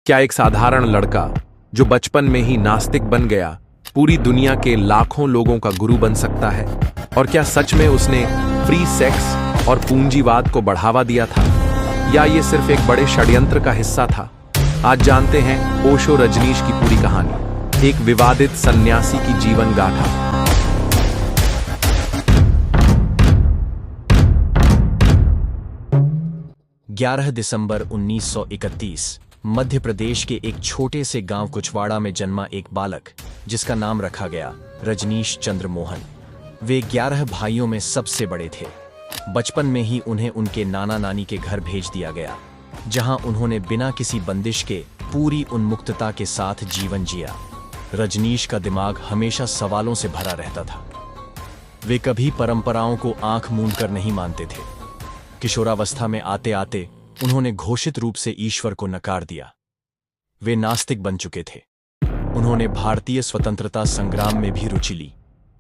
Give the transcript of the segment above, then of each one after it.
क्या एक साधारण लड़का जो बचपन में ही नास्तिक बन गया पूरी दुनिया के लाखों लोगों का गुरु बन सकता है? और क्या सच में उसने फ्री सेक्स और पूंजीवाद को बढ़ावा दिया था, या ये सिर्फ एक बड़े षड्यंत्र का हिस्सा था? आज जानते हैं ओशो रजनीश की पूरी कहानी, एक विवादित सन्यासी की जीवन गाथा। दिसंबर 1931 मध्य प्रदेश के एक छोटे से गांव कुचवाड़ा में जन्मा एक बालक, जिसका नाम रखा गया रजनीश चंद्र मोहन। वे 11 भाइयों में सबसे बड़े थे। बचपन में ही उन्हें उनके नाना नानी के घर भेज दिया गया, जहां उन्होंने बिना किसी बंदिश के पूरी उन्मुक्तता के साथ जीवन जिया। रजनीश का दिमाग हमेशा सवालों से भरा रहता था। वे कभी परंपराओं को आंख मूंद कर नहीं मानते थे। किशोरावस्था में आते आते उन्होंने घोषित रूप से ईश्वर को नकार दिया। वे नास्तिक बन चुके थे। उन्होंने भारतीय स्वतंत्रता संग्राम में भी रुचि ली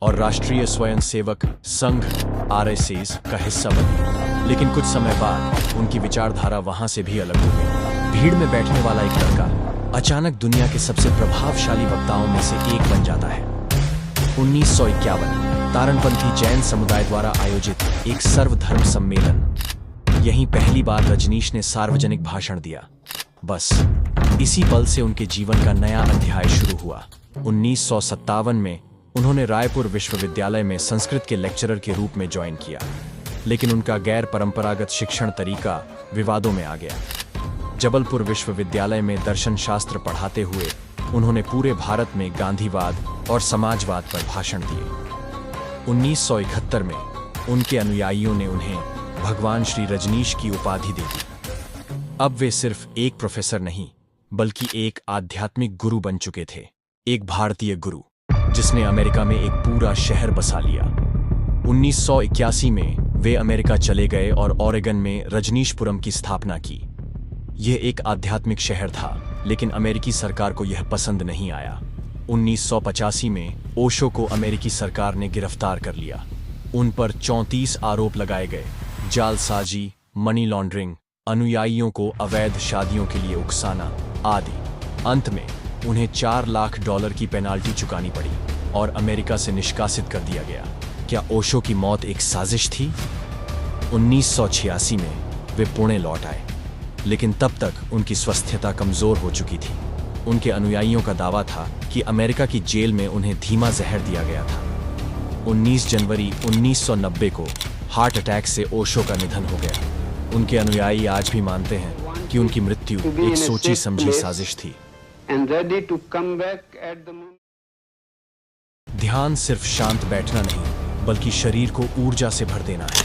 और राष्ट्रीय स्वयंसेवक संघ (RSS) का हिस्सा बने। लेकिन कुछ समय बाद उनकी विचारधारा वहां से भी अलग हो गई। भीड़ में बैठने वाला एक लड़का अचानक दुनिया के सबसे प्रभावशाली वक्ताओं में से एक बन जाता है। 1951 तारणपंथी जैन समुदाय द्वारा आयोजित एक सर्वधर्म सम्मेलन, यहीं पहली बार रजनीश ने सार्वजनिक भाषण दिया। बस इसी पल से उनके जीवन का नया अध्याय शुरू हुआ। 1957 में उन्होंने रायपुर विश्वविद्यालय में संस्कृत के लेक्चरर के रूप में ज्वाइन किया, लेकिन उनका गैर परंपरागत शिक्षण तरीका विवादों में आ गया। जबलपुर विश्वविद्यालय में दर्शन शास्त्र पढ़ाते हुए उन्होंने पूरे भारत में गांधीवाद और समाजवाद पर भाषण दिए। 1971 में उनके अनुयायियों ने उन्हें भगवान श्री रजनीश की उपाधि दे दी। अब वे सिर्फ एक प्रोफेसर नहीं, बल्कि एक आध्यात्मिक गुरु बन चुके थे। एक भारतीय गुरु जिसने अमेरिका में एक पूरा शहर बसा लिया। 1981 में वे अमेरिका चले गए और ओरेगन में रजनीशपुरम की स्थापना की। यह एक आध्यात्मिक शहर था, लेकिन अमेरिकी सरकार को यह पसंद नहीं आया। 1985 में ओशो को अमेरिकी सरकार ने गिरफ्तार कर लिया। उन पर 34 आरोप लगाए गए: जालसाजी, मनी लॉन्ड्रिंग, अनुयायियों को अवैध शादियों के लिए उकसाना आदि। अंत में उन्हें $4 लाख की पेनाल्टी चुकानी पड़ी और अमेरिका से निष्कासित कर दिया गया। क्या ओशो की मौत एक साजिश थी? 1986 में वे पुणे लौट आए, लेकिन तब तक उनकी स्वस्थता कमजोर हो चुकी थी। उनके अनुयायियों का दावा था कि अमेरिका की जेल में उन्हें धीमा जहर दिया गया था। 19 जनवरी 1990 को हार्ट अटैक से ओशो का निधन हो गया। उनके अनुयायी आज भी मानते हैं कि उनकी मृत्यु एक सोची समझी साजिश थी। ध्यान सिर्फ शांत बैठना नहीं, बल्कि शरीर को ऊर्जा से भर देना है।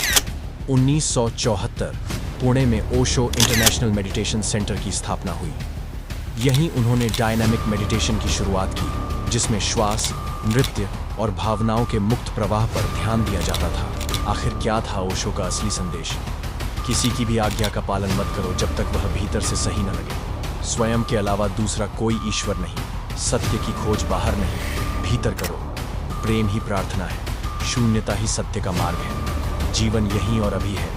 1974 पुणे में ओशो इंटरनेशनल मेडिटेशन सेंटर की स्थापना हुई। यहीं उन्होंने डायनामिक मेडिटेशन की शुरुआत की, जिसमें श्वास, नृत्य और भावनाओं के मुक्त प्रवाह पर ध्यान दिया जाता था। आखिर क्या था ओशो का असली संदेश? किसी की भी आज्ञा का पालन मत करो जब तक वह भीतर से सही न लगे। स्वयं के अलावा दूसरा कोई ईश्वर नहीं। सत्य की खोज बाहर नहीं, भीतर करो। प्रेम ही प्रार्थना है, शून्यता ही सत्य का मार्ग है। जीवन यहीं और अभी है।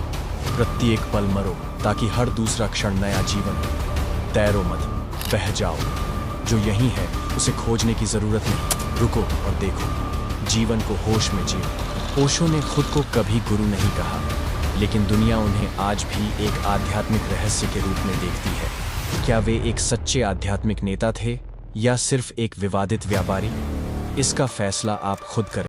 प्रत्येक पल मरो ताकि हर दूसरा क्षण नया जीवन हो। तैरो मत, बह जाओ। जो यहीं है उसे खोजने की जरूरत नहीं। रुको और देखो। जीवन को होश में जियो। ओशो ने खुद को कभी गुरु नहीं कहा, लेकिन दुनिया उन्हें आज भी एक आध्यात्मिक रहस्य के रूप में देखती है। क्या वे एक सच्चे आध्यात्मिक नेता थे, या सिर्फ एक विवादित व्यापारी? इसका फैसला आप खुद करें।